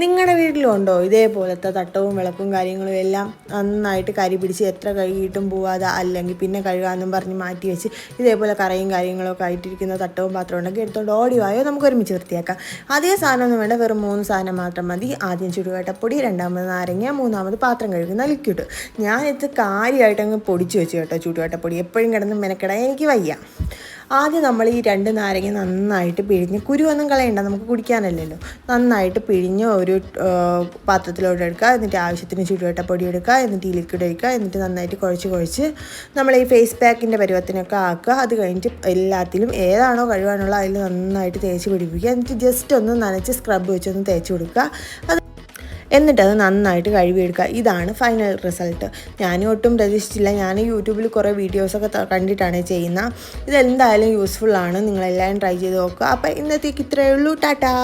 നിങ്ങളുടെ വീട്ടിലുണ്ടോ ഇതേപോലത്തെ തട്ടവും വിളക്കും കാര്യങ്ങളും എല്ലാം നന്നായിട്ട് കരി പിടിച്ച് എത്ര കഴുകിയിട്ടും പോവാതെ, അല്ലെങ്കിൽ പിന്നെ കഴുകാമെന്നും പറഞ്ഞ് മാറ്റി വെച്ച് ഇതേപോലെ കറയും കാര്യങ്ങളൊക്കെ ആയിട്ടിരിക്കുന്ന തട്ടവും പാത്രം ഉണ്ടെങ്കിൽ എടുത്തോണ്ട് ഓടിവായോ, നമുക്ക് ഒരുമിച്ച് വൃത്തിയാക്കാം. അതേ സാധനമൊന്നും വേണ്ട, വെറും 3 സാധനം മാത്രം മതി. ആദ്യം ചുടുകട്ടപ്പൊടി, രണ്ടാമത് നാരങ്ങ, മൂന്നാമത് പാത്രം കഴുകുന്ന ലിക്വിഡ്. ഞാനിത് കാര്യമായിട്ട് അങ്ങ് പൊടിച്ച് വെച്ചു കേട്ടോ. ചുടുകട്ടപ്പൊടി എപ്പോഴും കിടന്ന് മെനക്കെടാൻ എനിക്ക് വയ്യ. ആദ്യം നമ്മൾ ഈ 2 നാരങ്ങ നന്നായിട്ട് പിഴിഞ്ഞ്, കുരുവൊന്നും കളയണ്ട, നമുക്ക് കുടിക്കാനല്ലല്ലോ, നന്നായിട്ട് പിഴിഞ്ഞ് ഒരു പാത്രത്തിലോട്ട് എടുക്കുക. എന്നിട്ട് ആവശ്യത്തിന് ചുടുകട്ടപ്പൊടി എടുക്കുക. എന്നിട്ട് ഈ ലിക്വിഡ് ഒഴിക്കുക. എന്നിട്ട് നന്നായിട്ട് കുഴച്ച് നമ്മൾ ഈ ഫേസ് പാക്കിൻ്റെ പരുവത്തിനൊക്കെ ആക്കുക. അത് കഴിഞ്ഞിട്ട് എല്ലാത്തിലും ഏതാണോ കഴുകാനുള്ള അതിൽ നന്നായിട്ട് തേച്ച് പിടിപ്പിക്കുക. എന്നിട്ട് ജസ്റ്റ് ഒന്ന് നനച്ച് സ്ക്രബ് വെച്ചൊന്ന് തേച്ച് കൊടുക്കുക. എന്നിട്ടത് നന്നായിട്ട് കഴുകിയെടുക്കുക. ഇതാണ് ഫൈനൽ റിസൾട്ട്. ഞാനും ഒട്ടും പ്രതീക്ഷിച്ചില്ല. ഞാൻ യൂട്യൂബിൽ കുറേ വീഡിയോസൊക്കെ കണ്ടിട്ടാണ് ചെയ്യുന്നത്. ഇതെന്തായാലും യൂസ്ഫുള്ളാണ്. നിങ്ങളെല്ലാവരും ട്രൈ ചെയ്ത് നോക്കുക. അപ്പോൾ ഇന്നത്തേക്ക് ഇത്രയേ ഉള്ളൂ. ടാറ്റാ.